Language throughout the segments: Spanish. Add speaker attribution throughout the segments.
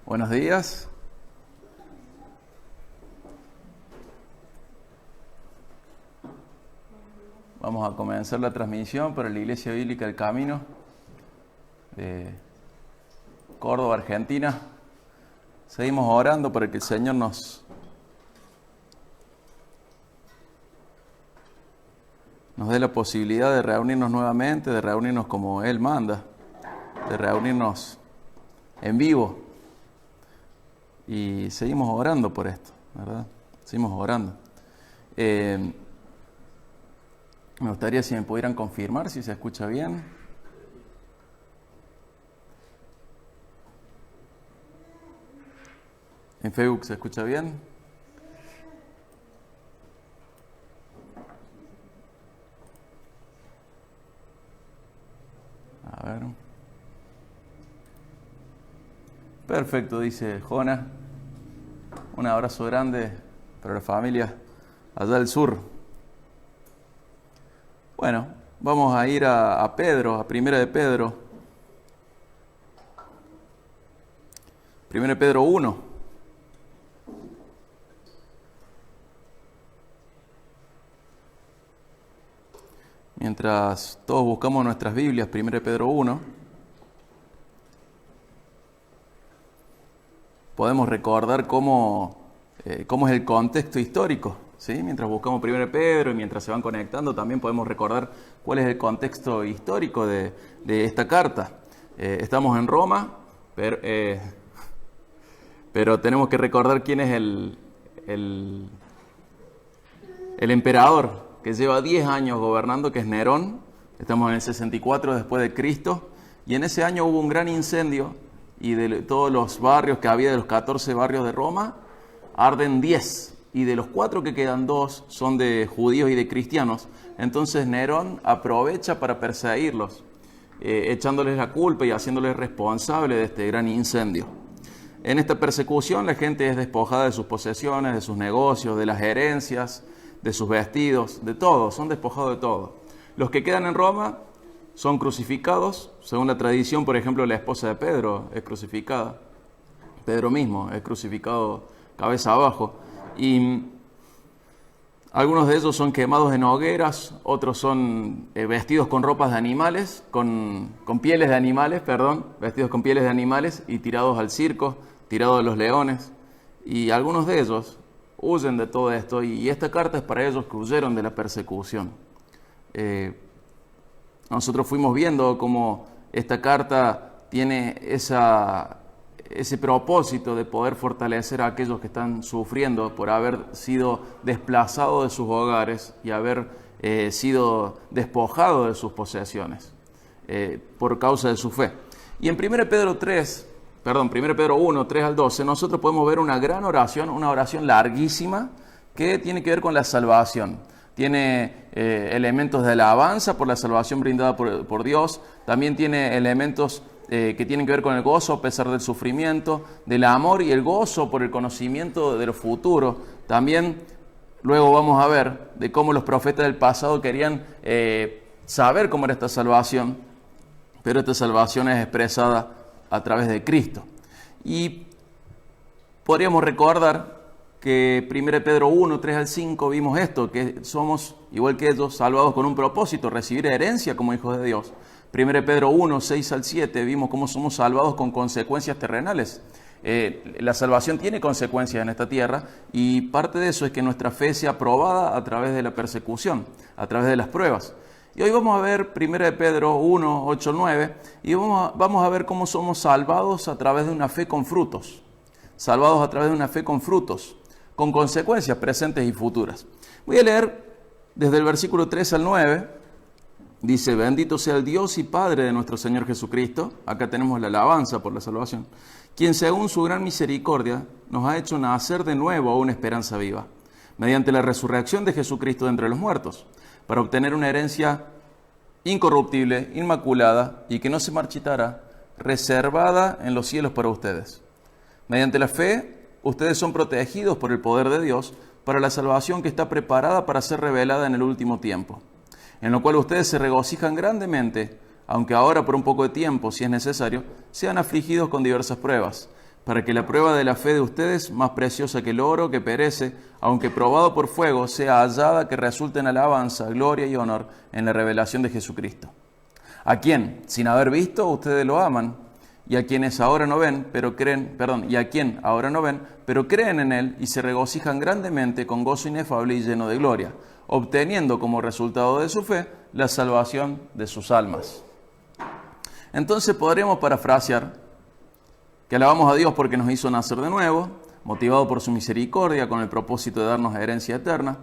Speaker 1: Buenos días. Vamos a comenzar la transmisión para la Iglesia Bíblica El Camino de Córdoba, Argentina. Seguimos orando para que el Señor nos dé la posibilidad de reunirnos nuevamente, de reunirnos como Él manda, de reunirnos en vivo. Y seguimos orando por esto, ¿verdad? Seguimos orando. Me gustaría si me pudieran confirmar si se escucha bien. ¿En Facebook se escucha bien? A ver. Perfecto, dice Jona. Un abrazo grande para la familia allá del sur. Bueno, vamos a ir a Pedro, a Primera de Pedro. Primera de Pedro 1. Mientras todos buscamos nuestras Biblias, Primera de Pedro 1, podemos recordar cómo es el contexto histórico, ¿sí? Mientras buscamos Primera de Pedro y mientras se van conectando, también podemos recordar cuál es el contexto histórico de esta carta. Estamos en Roma, pero tenemos que recordar quién es el emperador que lleva 10 años gobernando, que es Nerón. Estamos en el 64 después de Cristo, y en ese año hubo un gran incendio, y de todos los barrios que había, de los 14 barrios de Roma, arden 10, y de los 4 que quedan, 2 son de judíos y de cristianos. Entonces Nerón aprovecha para perseguirlos, echándoles la culpa y haciéndoles responsables de este gran incendio. En esta persecución la gente es despojada de sus posesiones, de sus negocios, de las herencias, de sus vestidos, de todo, son despojados de todo. Los que quedan en Roma son crucificados, según la tradición. Por ejemplo, la esposa de Pedro es crucificada, Pedro mismo es crucificado cabeza abajo, y algunos de ellos son quemados en hogueras, otros son vestidos con ropas de animales, con pieles de animales, vestidos con pieles de animales y tirados al circo, tirados a los leones, y algunos de ellos huyen de todo esto, y esta carta es para ellos que huyeron de la persecución. Nosotros fuimos viendo cómo esta carta tiene ese propósito de poder fortalecer a aquellos que están sufriendo por haber sido desplazados de sus hogares y haber sido despojados de sus posesiones por causa de su fe. Y en 1 Pedro 1, 3 al 12, nosotros podemos ver una gran oración, una oración larguísima, que tiene que ver con la salvación. Tiene elementos de alabanza por la salvación brindada por Dios. También tiene elementos que tienen que ver con el gozo a pesar del sufrimiento, del amor y el gozo por el conocimiento de lo futuro. También luego vamos a ver de cómo los profetas del pasado querían saber cómo era esta salvación, pero esta salvación es expresada a través de Cristo. Y podríamos recordar que 1 Pedro 1, 3 al 5 vimos esto, que somos, igual que ellos, salvados con un propósito, recibir herencia como hijos de Dios. 1 Pedro 1, 6 al 7 vimos cómo somos salvados con consecuencias terrenales. La salvación tiene consecuencias en esta tierra, y parte de eso es que nuestra fe sea aprobada a través de la persecución, a través de las pruebas. Y hoy vamos a ver 1 Pedro 1, 8, 9, y vamos a ver cómo somos salvados a través de una fe con frutos. Salvados a través de una fe con frutos, con consecuencias presentes y futuras. Voy a leer desde el versículo 3 al 9. Dice: bendito sea el Dios y Padre de nuestro Señor Jesucristo. Acá tenemos la alabanza por la salvación. Quien según su gran misericordia nos ha hecho nacer de nuevo a una esperanza viva, mediante la resurrección de Jesucristo de entre los muertos, para obtener una herencia incorruptible, inmaculada y que no se marchitará, reservada en los cielos para ustedes. Mediante la fe, ustedes son protegidos por el poder de Dios para la salvación que está preparada para ser revelada en el último tiempo, en lo cual ustedes se regocijan grandemente, aunque ahora por un poco de tiempo, si es necesario, sean afligidos con diversas pruebas, para que la prueba de la fe de ustedes, más preciosa que el oro que perece, aunque probado por fuego, sea hallada que resulte en alabanza, gloria y honor en la revelación de Jesucristo. A quien, sin haber visto, ustedes lo aman, y a quienes ahora no ven, pero creen, y a quien ahora no ven, pero creen en él y se regocijan grandemente con gozo inefable y lleno de gloria, obteniendo como resultado de su fe la salvación de sus almas. Entonces podremos parafrasear que alabamos a Dios porque nos hizo nacer de nuevo, motivado por su misericordia con el propósito de darnos herencia eterna.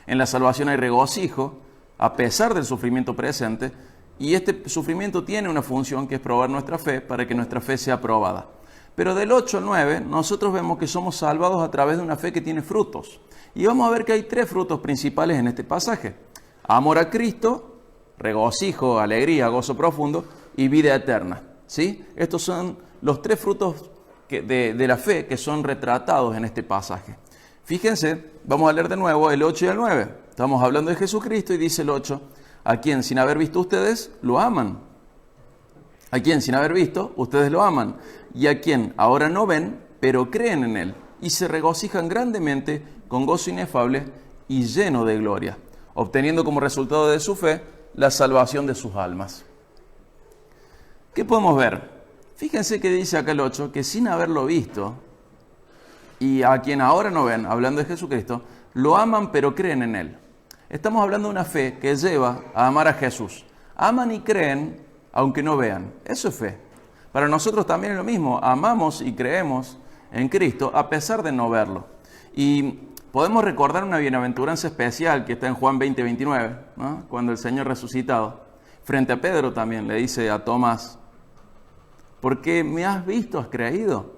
Speaker 1: En la salvación hay regocijo, a pesar del sufrimiento presente, y este sufrimiento tiene una función que es probar nuestra fe para que nuestra fe sea probada. Pero del 8 al 9 nosotros vemos que somos salvados a través de una fe que tiene frutos. Y vamos a ver que hay 3 frutos principales en este pasaje: amor a Cristo, regocijo, alegría, gozo profundo y vida eterna. ¿Sí? Estos son los 3 frutos de la fe que son retratados en este pasaje. Fíjense, vamos a leer de nuevo el 8 y el 9. Estamos hablando de Jesucristo y dice el 8, a quien sin haber visto ustedes lo aman. A quien sin haber visto ustedes lo aman. Y a quien ahora no ven, pero creen en él. Y se regocijan grandemente con gozo inefable y lleno de gloria, obteniendo como resultado de su fe la salvación de sus almas. ¿Qué podemos ver? Fíjense que dice acá el 8, que sin haberlo visto, y a quien ahora no ven, hablando de Jesucristo, lo aman pero creen en él. Estamos hablando de una fe que lleva a amar a Jesús. Aman y creen aunque no vean. Eso es fe. Para nosotros también es lo mismo. Amamos y creemos en Cristo a pesar de no verlo. Y podemos recordar una bienaventuranza especial que está en Juan 20:29, ¿no? Cuando el Señor resucitado, frente a Pedro también, le dice a Tomás: porque me has visto, has creído.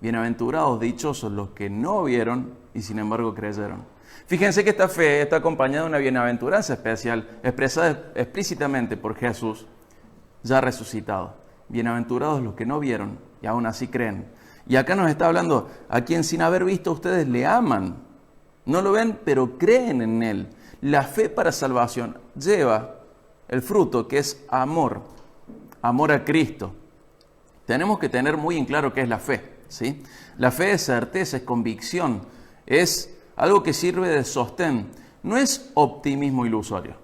Speaker 1: Bienaventurados, dichosos los que no vieron y sin embargo creyeron. Fíjense que esta fe está acompañada de una bienaventuranza especial, expresada explícitamente por Jesús, ya resucitado. Bienaventurados los que no vieron y aún así creen. Y acá nos está hablando, a quien sin haber visto ustedes le aman. No lo ven, pero creen en él. La fe para salvación lleva el fruto que es amor. Amor a Cristo. Tenemos que tener muy en claro qué es la fe, ¿sí? La fe es certeza, es convicción, es algo que sirve de sostén. No es optimismo ilusorio.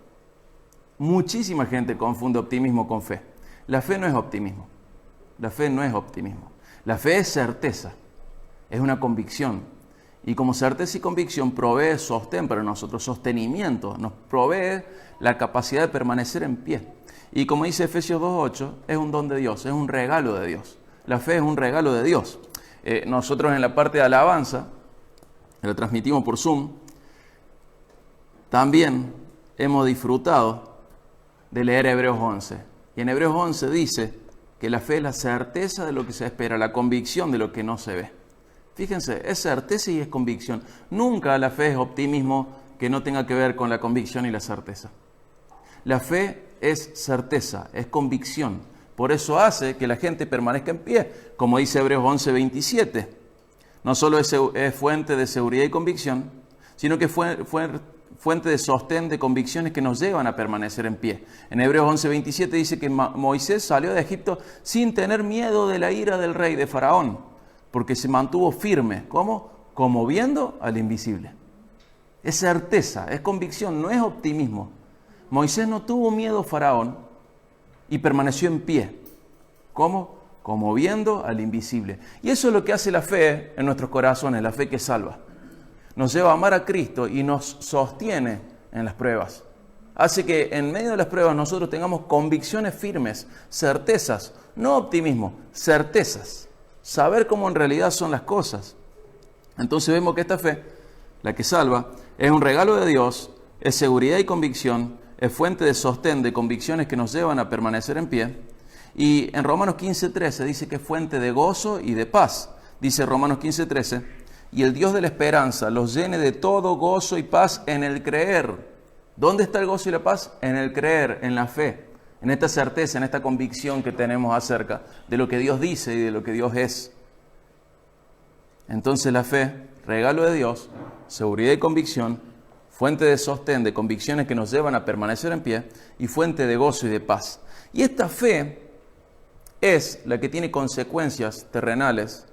Speaker 1: Muchísima gente confunde optimismo con fe. La fe no es optimismo. La fe no es optimismo. La fe es certeza, es una convicción. Y como certeza y convicción provee sostén para nosotros, sostenimiento, nos provee la capacidad de permanecer en pie. Y como dice Efesios 2:8, es un don de Dios, es un regalo de Dios. La fe es un regalo de Dios. Nosotros en la parte de alabanza, lo transmitimos por Zoom, también hemos disfrutado de leer Hebreos 11. Y en Hebreos 11 dice que la fe es la certeza de lo que se espera, la convicción de lo que no se ve. Fíjense, es certeza y es convicción. Nunca la fe es optimismo que no tenga que ver con la convicción y la certeza. La fe es certeza, es convicción. Por eso hace que la gente permanezca en pie, como dice Hebreos 11:27. No solo es fuente de seguridad y convicción, sino que fue fuente de sostén, de convicciones que nos llevan a permanecer en pie. En Hebreos 11:27 dice que Moisés salió de Egipto sin tener miedo de la ira del rey, de Faraón, porque se mantuvo firme. ¿Cómo? Como viendo al invisible. Es certeza, es convicción, no es optimismo. Moisés no tuvo miedo a Faraón y permaneció en pie. ¿Cómo? Como viendo al invisible. Y eso es lo que hace la fe en nuestros corazones, la fe que salva. Nos lleva a amar a Cristo y nos sostiene en las pruebas. Hace que en medio de las pruebas nosotros tengamos convicciones firmes, certezas, no optimismo, certezas. Saber cómo en realidad son las cosas. Entonces vemos que esta fe, la que salva, es un regalo de Dios, es seguridad y convicción, es fuente de sostén, de convicciones que nos llevan a permanecer en pie. Y en Romanos 15:13 dice que es fuente de gozo y de paz. Dice Romanos 15:13, y el Dios de la esperanza los llene de todo gozo y paz en el creer. ¿Dónde está el gozo y la paz? En el creer, en la fe, en esta certeza, en esta convicción que tenemos acerca de lo que Dios dice y de lo que Dios es. Entonces la fe, regalo de Dios, seguridad y convicción, fuente de sostén, de convicciones que nos llevan a permanecer en pie y fuente de gozo y de paz. Y esta fe es la que tiene consecuencias terrenales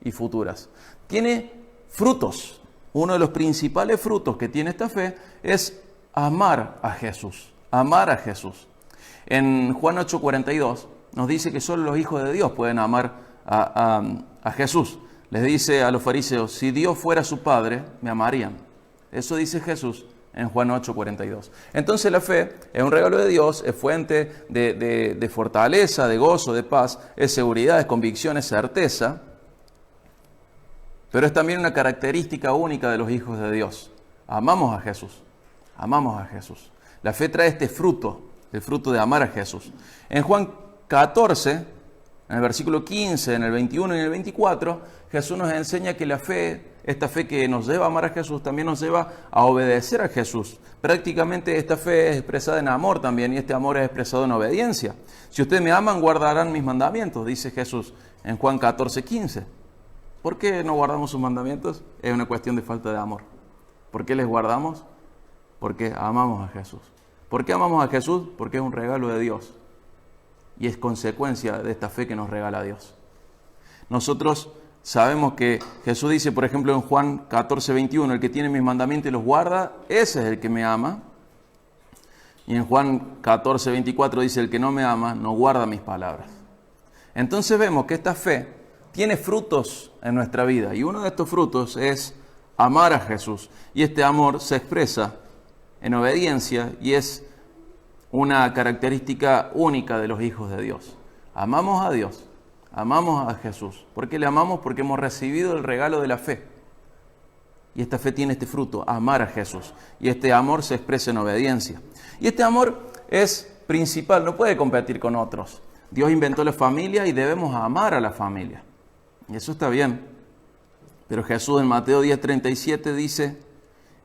Speaker 1: y futuras. Tiene frutos. Uno de los principales frutos que tiene esta fe es amar a Jesús. Amar a Jesús. En Juan 8:42 nos dice que solo los hijos de Dios pueden amar a Jesús. Les dice a los fariseos, si Dios fuera su Padre, me amarían. Eso dice Jesús en Juan 8:42. Entonces la fe es un regalo de Dios, es fuente de fortaleza, de gozo, de paz, es seguridad, es convicción, es certeza, pero es también una característica única de los hijos de Dios. Amamos a Jesús, amamos a Jesús. La fe trae este fruto, el fruto de amar a Jesús. En Juan 14, en el versículo 15, en el 21 y en el 24, Jesús nos enseña que la fe, esta fe que nos lleva a amar a Jesús, también nos lleva a obedecer a Jesús. Prácticamente esta fe es expresada en amor también, y este amor es expresado en obediencia. Si ustedes me aman, guardarán mis mandamientos, dice Jesús en Juan 14, 15. ¿Por qué no guardamos sus mandamientos? Es una cuestión de falta de amor. ¿Por qué les guardamos? Porque amamos a Jesús. ¿Por qué amamos a Jesús? Porque es un regalo de Dios. Y es consecuencia de esta fe que nos regala Dios. Nosotros sabemos que Jesús dice, por ejemplo, en Juan 14, 21, el que tiene mis mandamientos y los guarda, ese es el que me ama. Y en Juan 14, 24 dice, el que no me ama, no guarda mis palabras. Entonces vemos que esta fe tiene frutos en nuestra vida. Y uno de estos frutos es amar a Jesús. Y este amor se expresa en obediencia y es una característica única de los hijos de Dios. Amamos a Dios, amamos a Jesús. ¿Por qué le amamos? Porque hemos recibido el regalo de la fe. Y esta fe tiene este fruto, amar a Jesús. Y este amor se expresa en obediencia. Y este amor es principal, no puede competir con otros. Dios inventó la familia y debemos amar a la familia. Y eso está bien. Pero Jesús en Mateo 10:37 dice,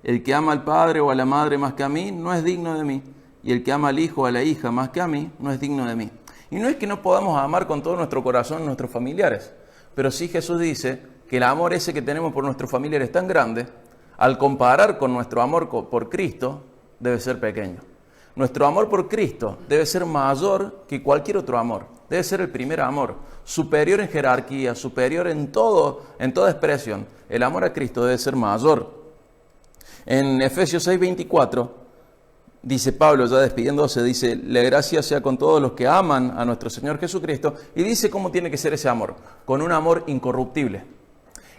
Speaker 1: el que ama al padre o a la madre más que a mí, no es digno de mí. Y el que ama al hijo o a la hija más que a mí, no es digno de mí. Y no es que no podamos amar con todo nuestro corazón a nuestros familiares, pero sí Jesús dice que el amor ese que tenemos por nuestros familiares es tan grande, al comparar con nuestro amor por Cristo, debe ser pequeño. Nuestro amor por Cristo debe ser mayor que cualquier otro amor. Debe ser el primer amor, superior en jerarquía, superior en todo, en toda expresión. El amor a Cristo debe ser mayor. En Efesios 6:24, dice Pablo, ya despidiéndose, dice, la gracia sea con todos los que aman a nuestro Señor Jesucristo, y dice cómo tiene que ser ese amor, con un amor incorruptible.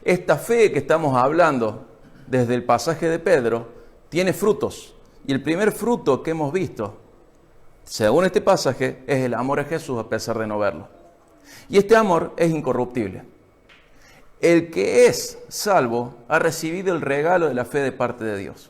Speaker 1: Esta fe que estamos hablando desde el pasaje de Pedro, tiene frutos, y el primer fruto que hemos visto, según este pasaje, es el amor a Jesús a pesar de no verlo. Y este amor es incorruptible. El que es salvo ha recibido el regalo de la fe de parte de Dios.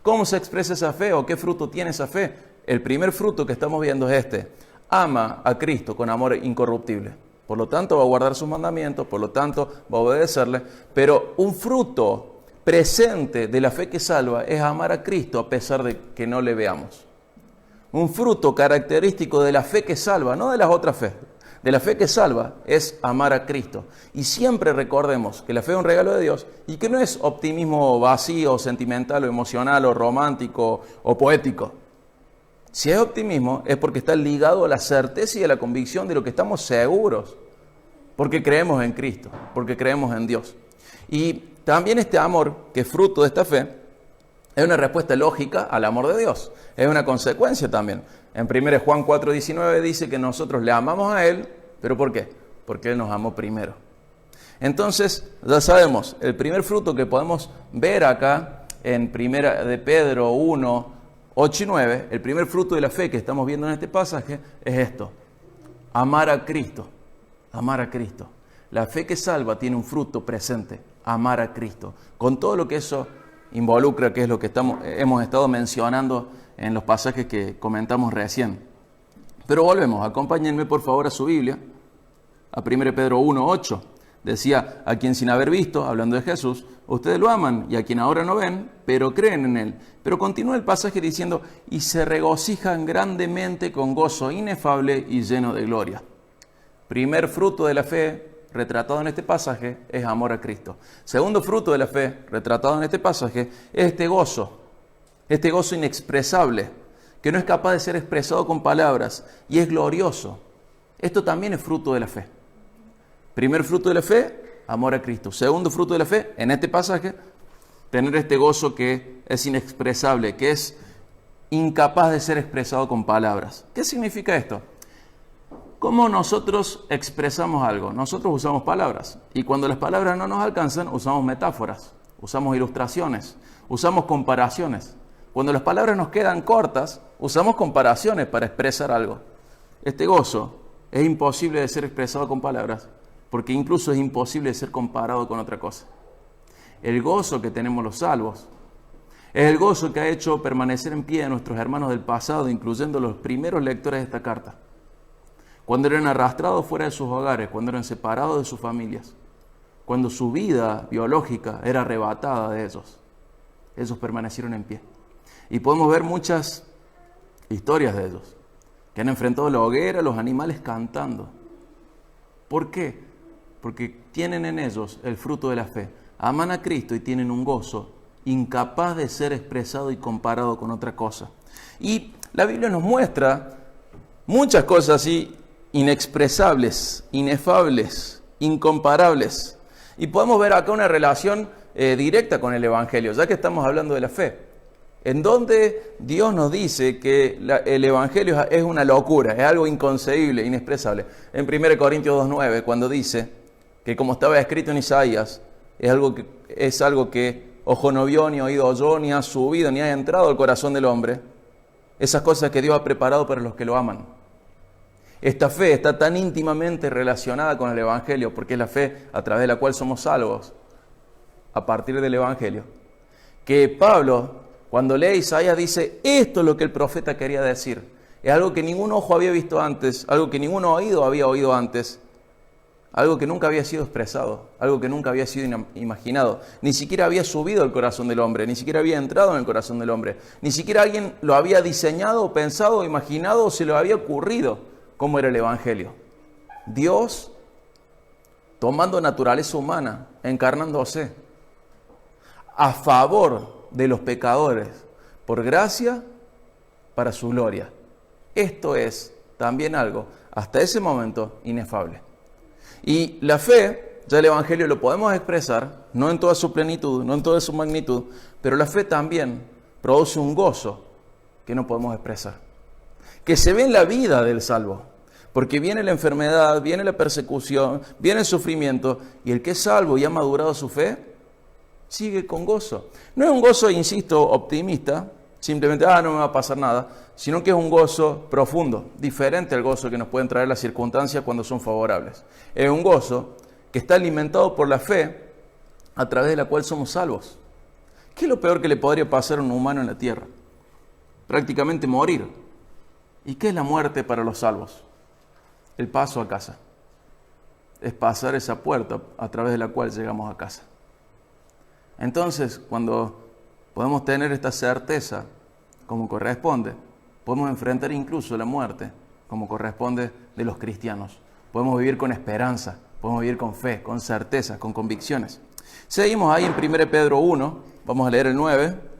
Speaker 1: ¿Cómo se expresa esa fe o qué fruto tiene esa fe? El primer fruto que estamos viendo es este. Ama a Cristo con amor incorruptible. Por lo tanto va a guardar sus mandamientos, por lo tanto va a obedecerle. Pero un fruto presente de la fe que salva es amar a Cristo a pesar de que no le veamos. Un fruto característico de la fe que salva, no de las otras fe, de la fe que salva es amar a Cristo. Y siempre recordemos que la fe es un regalo de Dios y que no es optimismo vacío, sentimental o emocional o romántico o poético. Si es optimismo es porque está ligado a la certeza y a la convicción de lo que estamos seguros, porque creemos en Cristo, porque creemos en Dios. Y también este amor, que es fruto de esta fe, es una respuesta lógica al amor de Dios. Es una consecuencia también. En 1 Juan 4:19 dice que nosotros le amamos a Él, ¿pero por qué? Porque Él nos amó primero. Entonces, ya sabemos, el primer fruto que podemos ver acá en 1 de Pedro 1, 8 y 9, el primer fruto de la fe que estamos viendo en este pasaje es esto: amar a Cristo. Amar a Cristo. La fe que salva tiene un fruto presente: amar a Cristo. Con todo lo que eso involucra, que es lo que hemos estado mencionando en los pasajes que comentamos recién. Pero volvemos, acompáñenme por favor a su Biblia, a 1 Pedro 1, 8. Decía, a quien sin haber visto, hablando de Jesús, ustedes lo aman, y a quien ahora no ven, pero creen en Él. Pero continúa el pasaje diciendo, y se regocijan grandemente con gozo inefable y lleno de gloria. Primer fruto de la fe retratado en este pasaje es amor a Cristo. Segundo fruto de la fe retratado en este pasaje es este gozo inexpresable, que no es capaz de ser expresado con palabras y es glorioso. Esto también es fruto de la fe. Primer fruto de la fe, amor a Cristo. Segundo fruto de la fe, en este pasaje, tener este gozo que es inexpresable, que es incapaz de ser expresado con palabras. ¿Qué significa esto? ¿Cómo nosotros expresamos algo? Nosotros usamos palabras, y cuando las palabras no nos alcanzan, usamos metáforas, usamos ilustraciones, usamos comparaciones. Cuando las palabras nos quedan cortas, usamos comparaciones para expresar algo. Este gozo es imposible de ser expresado con palabras, porque incluso es imposible de ser comparado con otra cosa. El gozo que tenemos los salvos es el gozo que ha hecho permanecer en pie a nuestros hermanos del pasado, incluyendo los primeros lectores de esta carta. Cuando eran arrastrados fuera de sus hogares, cuando eran separados de sus familias, cuando su vida biológica era arrebatada de ellos permanecieron en pie. Y podemos ver muchas historias de ellos, que han enfrentado la hoguera, los animales cantando. ¿Por qué? Porque tienen en ellos el fruto de la fe. Aman a Cristo y tienen un gozo incapaz de ser expresado y comparado con otra cosa. Y la Biblia nos muestra muchas cosas así inexpresables, inefables, incomparables. Y podemos ver acá una relación directa con el Evangelio, ya que estamos hablando de la fe, en donde Dios nos dice que el Evangelio es una locura, es algo inconcebible, inexpresable. En 1 Corintios 2:9, cuando dice que como estaba escrito en Isaías, es algo que ojo no vio, ni oído oyó, ni ha subido, ni ha entrado al corazón del hombre, esas cosas que Dios ha preparado para los que lo aman. Esta fe está tan íntimamente relacionada con el Evangelio, porque es la fe a través de la cual somos salvos, a partir del Evangelio, que Pablo, cuando lee Isaías, dice, esto es lo que el profeta quería decir. Es algo que ningún ojo había visto antes, algo que ningún oído había oído antes, algo que nunca había sido expresado, algo que nunca había sido imaginado, ni siquiera había subido al corazón del hombre, ni siquiera había entrado en el corazón del hombre, ni siquiera alguien lo había diseñado, pensado, imaginado o se le había ocurrido cómo era el Evangelio. Dios tomando naturaleza humana, encarnándose a favor de los pecadores, por gracia, para su gloria. Esto es también algo, hasta ese momento, inefable. Y la fe, ya el Evangelio lo podemos expresar, no en toda su plenitud, no en toda su magnitud, pero la fe también produce un gozo que no podemos expresar, que se ve en la vida del salvo, porque viene la enfermedad, viene la persecución, viene el sufrimiento, y el que es salvo y ha madurado su fe, sigue con gozo. No es un gozo, insisto, optimista, simplemente, no me va a pasar nada, sino que es un gozo profundo, diferente al gozo que nos pueden traer las circunstancias cuando son favorables. Es un gozo que está alimentado por la fe a través de la cual somos salvos. ¿Qué es lo peor que le podría pasar a un humano en la tierra? Prácticamente morir. ¿Y qué es la muerte para los salvos? El paso a casa. Es pasar esa puerta a través de la cual llegamos a casa. Entonces, cuando podemos tener esta certeza como corresponde, podemos enfrentar incluso la muerte como corresponde de los cristianos. Podemos vivir con esperanza, podemos vivir con fe, con certeza, con convicciones. Seguimos ahí en 1 Pedro 1, vamos a leer el 9.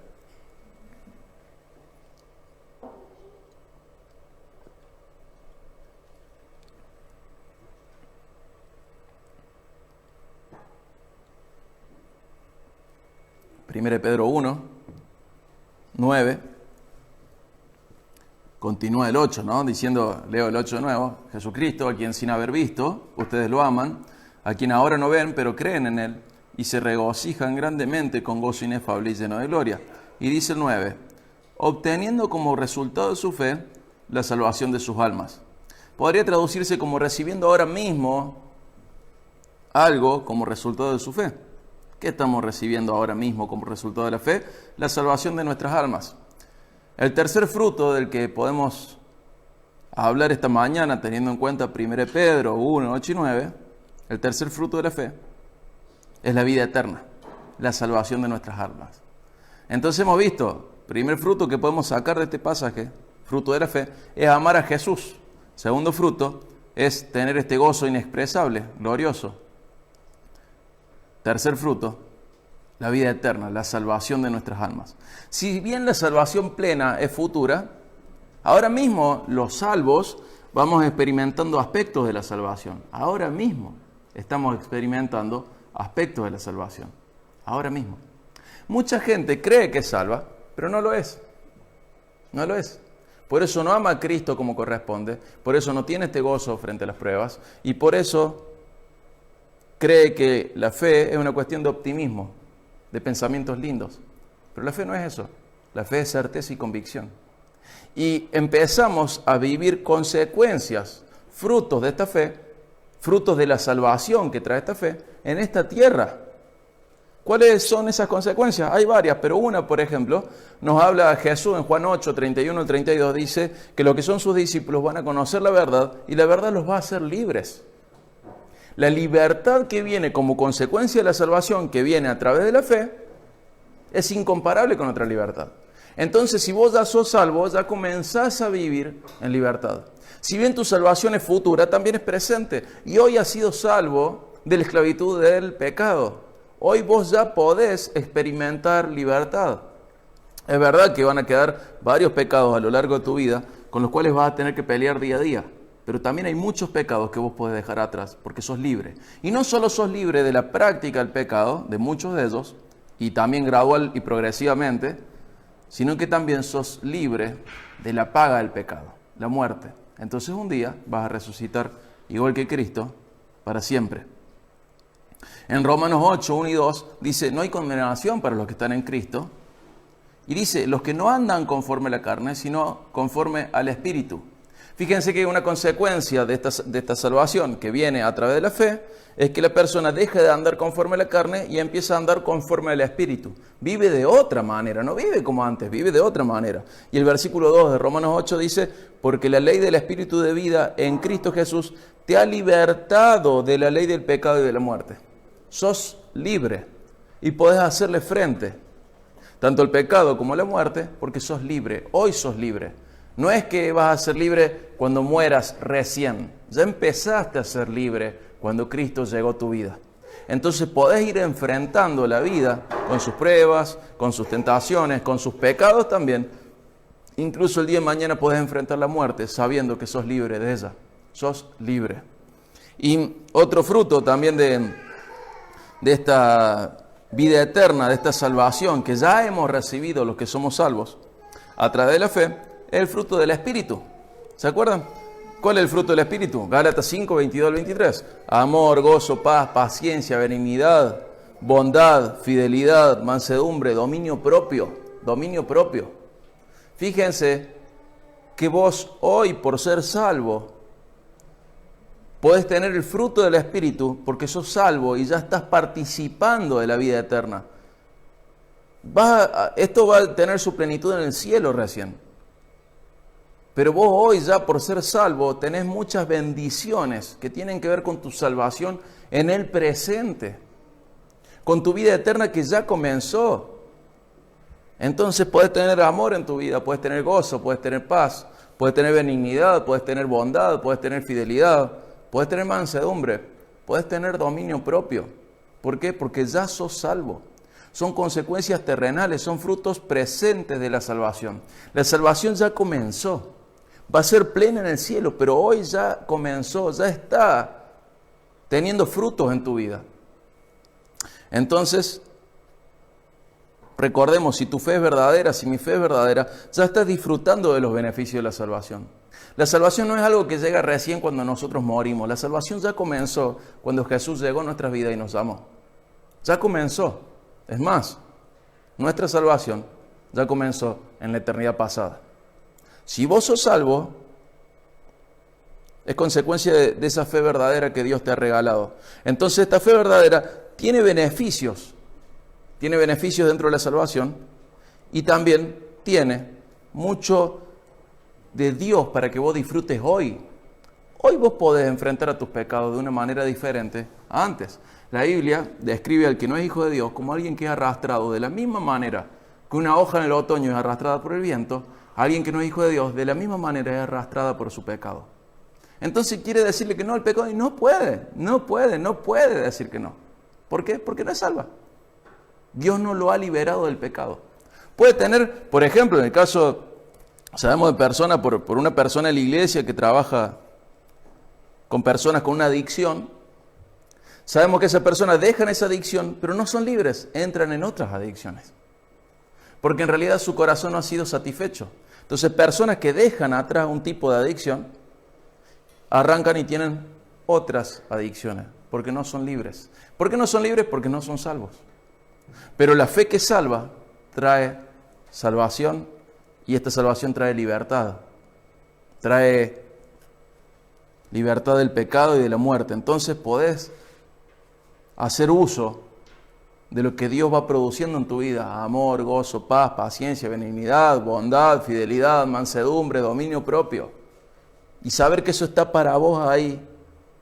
Speaker 1: Primero Pedro 1, 9, continúa el 8, ¿no? Diciendo, leo el 8 de nuevo, Jesucristo, a quien sin haber visto, ustedes lo aman, a quien ahora no ven, pero creen en Él, y se regocijan grandemente con gozo inefable y lleno de gloria. Y dice el 9, obteniendo como resultado de su fe la salvación de sus almas. Podría traducirse como recibiendo ahora mismo algo como resultado de su fe. ¿Qué estamos recibiendo ahora mismo como resultado de la fe? La salvación de nuestras almas. El tercer fruto del que podemos hablar esta mañana, teniendo en cuenta 1 Pedro 1, 8 y 9, el tercer fruto de la fe es la vida eterna, la salvación de nuestras almas. Entonces hemos visto, primer fruto que podemos sacar de este pasaje, fruto de la fe, es amar a Jesús. Segundo fruto es tener este gozo inexpresable, glorioso. Tercer fruto, la vida eterna, la salvación de nuestras almas. Si bien la salvación plena es futura, ahora mismo los salvos vamos experimentando aspectos de la salvación. Ahora mismo estamos experimentando aspectos de la salvación. Ahora mismo. Mucha gente cree que es salva, pero no lo es. No lo es. Por eso no ama a Cristo como corresponde, por eso no tiene este gozo frente a las pruebas y por eso cree que la fe es una cuestión de optimismo, de pensamientos lindos. Pero la fe no es eso. La fe es certeza y convicción. Y empezamos a vivir consecuencias, frutos de esta fe, frutos de la salvación que trae esta fe en esta tierra. ¿Cuáles son esas consecuencias? Hay varias, pero una, por ejemplo, nos habla Jesús en Juan 8, 31 al 32, dice que los que son sus discípulos van a conocer la verdad y la verdad los va a hacer libres. La libertad que viene como consecuencia de la salvación, que viene a través de la fe, es incomparable con otra libertad. Entonces, si vos ya sos salvo, ya comenzás a vivir en libertad. Si bien tu salvación es futura, también es presente. Y hoy has sido salvo de la esclavitud del pecado. Hoy vos ya podés experimentar libertad. Es verdad que van a quedar varios pecados a lo largo de tu vida con los cuales vas a tener que pelear día a día. Pero también hay muchos pecados que vos podés dejar atrás porque sos libre. Y no solo sos libre de la práctica del pecado, de muchos de ellos, y también gradual y progresivamente, sino que también sos libre de la paga del pecado, la muerte. Entonces un día vas a resucitar igual que Cristo para siempre. En Romanos 8, 1 y 2 dice, no hay condenación para los que están en Cristo. Y dice, los que no andan conforme a la carne, sino conforme al Espíritu. Fíjense que una consecuencia de esta salvación que viene a través de la fe es que la persona deja de andar conforme a la carne y empieza a andar conforme al Espíritu. Vive de otra manera, no vive como antes, vive de otra manera. Y el versículo 2 de Romanos 8 dice, porque la ley del Espíritu de vida en Cristo Jesús te ha libertado de la ley del pecado y de la muerte. Sos libre y podés hacerle frente, tanto al pecado como a la muerte, porque sos libre, hoy sos libre. No es que vas a ser libre cuando mueras recién, ya empezaste a ser libre cuando Cristo llegó a tu vida. Entonces podés ir enfrentando la vida con sus pruebas, con sus tentaciones, con sus pecados también. Incluso el día de mañana podés enfrentar la muerte sabiendo que sos libre de ella, sos libre. Y otro fruto también de esta vida eterna, de esta salvación que ya hemos recibido los que somos salvos a través de la fe, es el fruto del Espíritu. ¿Se acuerdan? ¿Cuál es el fruto del Espíritu? Gálatas 5, 22 al 23. Amor, gozo, paz, paciencia, benignidad, bondad, fidelidad, mansedumbre, dominio propio. Dominio propio. Fíjense que vos hoy, por ser salvo, podés tener el fruto del Espíritu porque sos salvo y ya estás participando de la vida eterna. Esto va a tener su plenitud en el cielo recién. Pero vos hoy ya por ser salvo tenés muchas bendiciones que tienen que ver con tu salvación en el presente, con tu vida eterna que ya comenzó. Entonces puedes tener amor en tu vida, puedes tener gozo, puedes tener paz, puedes tener benignidad, puedes tener bondad, puedes tener fidelidad, puedes tener mansedumbre, puedes tener dominio propio. ¿Por qué? Porque ya sos salvo. Son consecuencias terrenales, son frutos presentes de la salvación. La salvación ya comenzó. Va a ser plena en el cielo, pero hoy ya comenzó, ya está teniendo frutos en tu vida. Entonces, recordemos, si tu fe es verdadera, si mi fe es verdadera, ya estás disfrutando de los beneficios de la salvación. La salvación no es algo que llega recién cuando nosotros morimos. La salvación ya comenzó cuando Jesús llegó a nuestras vidas y nos amó. Ya comenzó. Es más, nuestra salvación ya comenzó en la eternidad pasada. Si vos sos salvo, es consecuencia de esa fe verdadera que Dios te ha regalado. Entonces esta fe verdadera tiene beneficios dentro de la salvación y también tiene mucho de Dios para que vos disfrutes hoy. Hoy vos podés enfrentar a tus pecados de una manera diferente a antes. La Biblia describe al que no es hijo de Dios como alguien que es arrastrado de la misma manera que una hoja en el otoño es arrastrada por el viento. Alguien que no es hijo de Dios, de la misma manera es arrastrada por su pecado. Entonces quiere decirle que no al pecado y no puede decir que no. ¿Por qué? Porque no es salva. Dios no lo ha liberado del pecado. Puede tener, por ejemplo, en el caso, sabemos de personas, por una persona en la iglesia que trabaja con personas con una adicción, Sabemos que esas personas dejan esa adicción, pero no son libres, entran en otras adicciones. Porque en realidad su corazón no ha sido satisfecho. Entonces, personas que dejan atrás un tipo de adicción, arrancan y tienen otras adicciones, porque no son libres. ¿Por qué no son libres? Porque no son salvos. Pero la fe que salva trae salvación, y esta salvación trae libertad. Trae libertad del pecado y de la muerte. Entonces podés hacer uso de lo que Dios va produciendo en tu vida: amor, gozo, paz, paciencia, benignidad, bondad, fidelidad, mansedumbre, dominio propio. Y saber que eso está para vos ahí,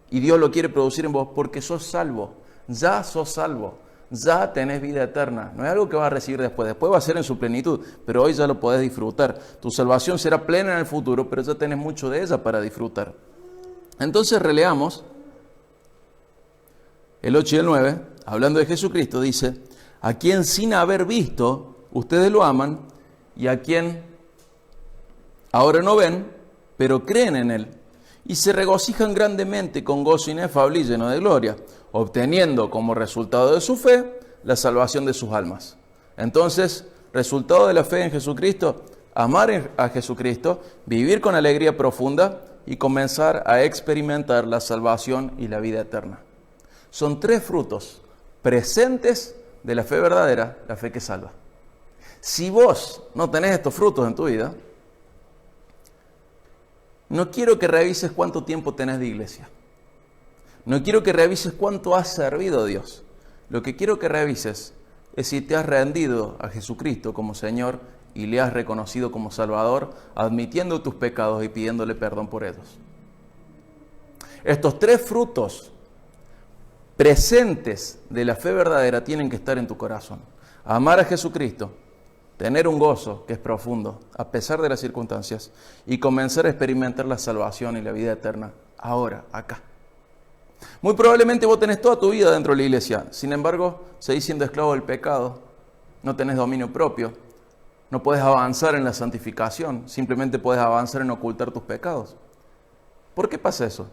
Speaker 1: y Dios lo quiere producir en vos porque sos salvo. Ya sos salvo, ya tenés vida eterna. No es algo que vas a recibir después va a ser en su plenitud, pero hoy ya lo podés disfrutar. Tu salvación será plena en el futuro, pero ya tenés mucho de ella para disfrutar. Entonces releamos el 8 y el 9, hablando de Jesucristo, dice: a quien sin haber visto, ustedes lo aman, y a quien ahora no ven, pero creen en Él, y se regocijan grandemente con gozo inefable y lleno de gloria, obteniendo como resultado de su fe la salvación de sus almas. Entonces, resultado de la fe en Jesucristo: amar a Jesucristo, vivir con alegría profunda y comenzar a experimentar la salvación y la vida eterna. Son 3 frutos presentes de la fe verdadera, la fe que salva. Si vos no tenés estos frutos en tu vida, no quiero que revises cuánto tiempo tenés de iglesia. No quiero que revises cuánto has servido a Dios. Lo que quiero que revises es si te has rendido a Jesucristo como Señor y le has reconocido como Salvador, admitiendo tus pecados y pidiéndole perdón por ellos. Estos 3 frutos presentes de la fe verdadera tienen que estar en tu corazón. Amar a Jesucristo, tener un gozo que es profundo a pesar de las circunstancias, y comenzar a experimentar la salvación y la vida eterna ahora, acá. Muy probablemente vos tenés toda tu vida dentro de la iglesia, sin embargo, seguís siendo esclavo del pecado, no tenés dominio propio, no podés avanzar en la santificación, simplemente podés avanzar en ocultar tus pecados. ¿Por qué pasa eso?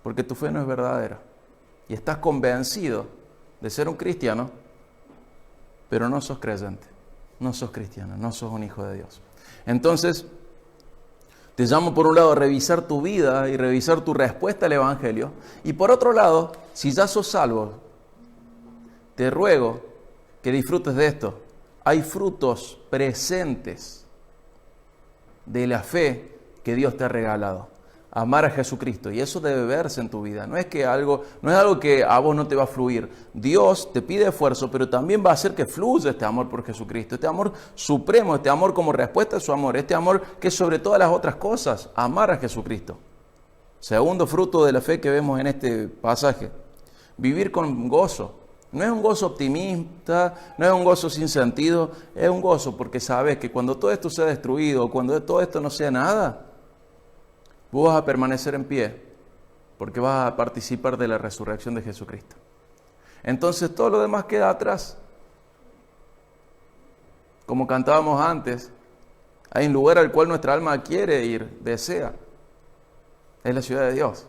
Speaker 1: Porque tu fe no es verdadera y estás convencido de ser un cristiano, pero no sos creyente, no sos cristiano, no sos un hijo de Dios. Entonces, te llamo por un lado a revisar tu vida y revisar tu respuesta al Evangelio, y por otro lado, si ya sos salvo, te ruego que disfrutes de esto. Hay frutos presentes de la fe que Dios te ha regalado. Amar a Jesucristo, y eso debe verse en tu vida. No es algo que a vos no te va a fluir. Dios te pide esfuerzo, pero también va a hacer que fluya este amor por Jesucristo, este amor supremo, este amor como respuesta a su amor, este amor que es sobre todas las otras cosas, amar a Jesucristo. Segundo fruto de la fe que vemos en este pasaje: vivir con gozo. No es un gozo optimista, no es un gozo sin sentido, es un gozo porque sabes que cuando todo esto sea destruido, cuando todo esto no sea nada, vos vas a permanecer en pie, porque vas a participar de la resurrección de Jesucristo. Entonces todo lo demás queda atrás. Como cantábamos antes, hay un lugar al cual nuestra alma quiere ir, desea. Es la ciudad de Dios.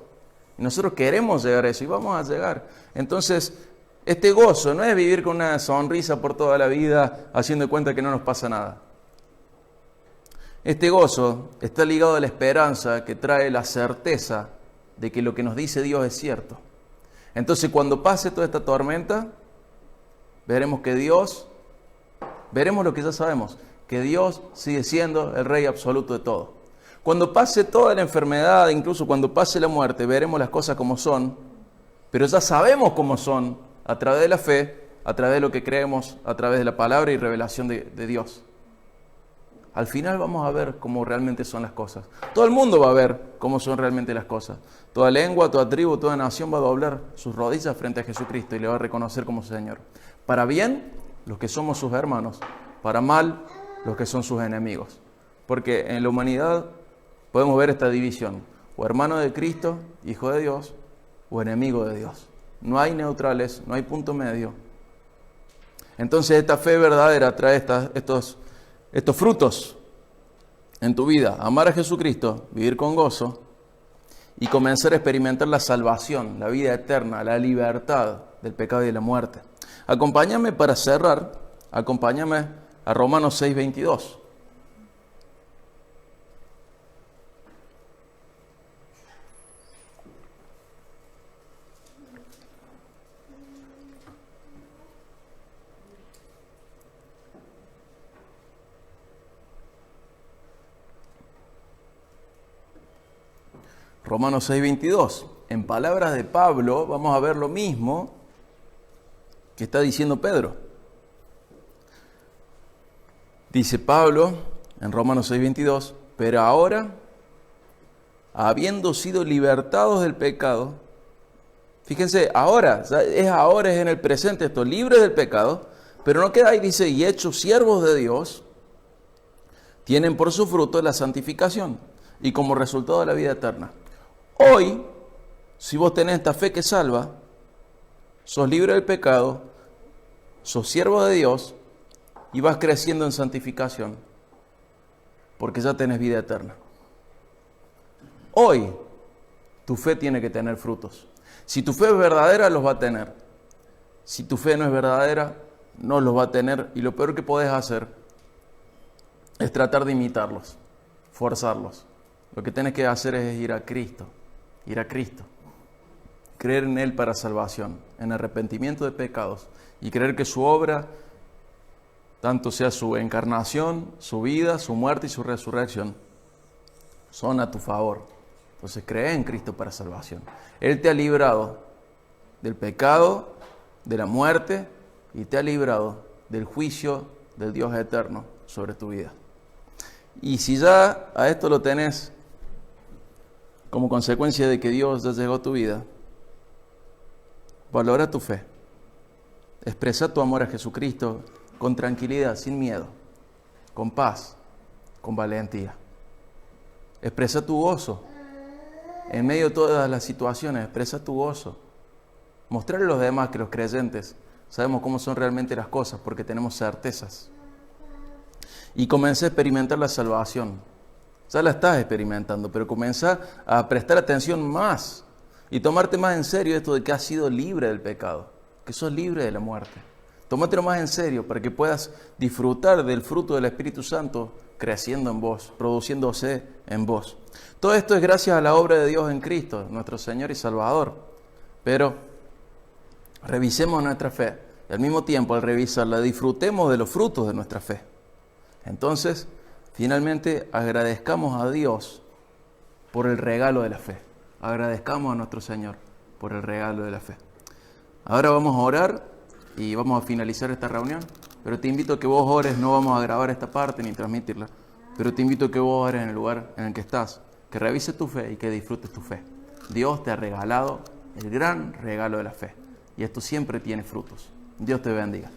Speaker 1: Y nosotros queremos llegar a eso y vamos a llegar. Entonces, este gozo no es vivir con una sonrisa por toda la vida, haciendo de cuenta que no nos pasa nada. Este gozo está ligado a la esperanza que trae la certeza de que lo que nos dice Dios es cierto. Entonces, cuando pase toda esta tormenta, veremos lo que ya sabemos, que Dios sigue siendo el Rey absoluto de todo. Cuando pase toda la enfermedad, incluso cuando pase la muerte, veremos las cosas como son, pero ya sabemos cómo son a través de la fe, a través de lo que creemos, a través de la palabra y revelación de Dios. Al final vamos a ver cómo realmente son las cosas. Todo el mundo va a ver cómo son realmente las cosas. Toda lengua, toda tribu, toda nación va a doblar sus rodillas frente a Jesucristo y le va a reconocer como Señor. Para bien, los que somos sus hermanos. Para mal, los que son sus enemigos. Porque en la humanidad podemos ver esta división: o hermano de Cristo, hijo de Dios, o enemigo de Dios. No hay neutrales, no hay punto medio. Entonces esta fe verdadera trae estos frutos en tu vida: amar a Jesucristo, vivir con gozo y comenzar a experimentar la salvación, la vida eterna, la libertad del pecado y de la muerte. Acompáñame para cerrar, acompáñame a Romanos 6:22. Romanos 6:22. En palabras de Pablo vamos a ver lo mismo que está diciendo Pedro. Dice Pablo en Romanos 6:22, pero ahora, habiendo sido libertados del pecado, fíjense, ahora es en el presente esto, libres del pecado, pero no queda ahí, dice, y hechos siervos de Dios, tienen por su fruto la santificación y como resultado la vida eterna. Hoy, si vos tenés esta fe que salva, sos libre del pecado, sos siervo de Dios y vas creciendo en santificación, porque ya tenés vida eterna. Hoy, tu fe tiene que tener frutos. Si tu fe es verdadera, los va a tener. Si tu fe no es verdadera, no los va a tener. Y lo peor que podés hacer es tratar de imitarlos, forzarlos. Lo que tenés que hacer es ir a Cristo. Ir a Cristo, creer en Él para salvación, en arrepentimiento de pecados y creer que su obra, tanto sea su encarnación, su vida, su muerte y su resurrección, son a tu favor. Entonces cree en Cristo para salvación. Él te ha librado del pecado, de la muerte y te ha librado del juicio del Dios eterno sobre tu vida. Y si ya a esto lo tenés como consecuencia de que Dios ya llegó a tu vida, valora tu fe. Expresa tu amor a Jesucristo con tranquilidad, sin miedo, con paz, con valentía. Expresa tu gozo. En medio de todas las situaciones, expresa tu gozo. Mostrarle a los demás que los creyentes sabemos cómo son realmente las cosas porque tenemos certezas. Y comencé a experimentar la salvación. Ya la estás experimentando, pero comienza a prestar atención más y tomarte más en serio esto de que has sido libre del pecado, que sos libre de la muerte. Tómatelo más en serio para que puedas disfrutar del fruto del Espíritu Santo creciendo en vos, produciéndose en vos. Todo esto es gracias a la obra de Dios en Cristo, nuestro Señor y Salvador. Pero revisemos nuestra fe y al mismo tiempo al revisarla disfrutemos de los frutos de nuestra fe. Entonces, finalmente, agradezcamos a Dios por el regalo de la fe. Agradezcamos a nuestro Señor por el regalo de la fe. Ahora vamos a orar y vamos a finalizar esta reunión. Pero te invito a que vos ores, no vamos a grabar esta parte ni transmitirla. Pero te invito a que vos ores en el lugar en el que estás, que revises tu fe y que disfrutes tu fe. Dios te ha regalado el gran regalo de la fe. Y esto siempre tiene frutos. Dios te bendiga.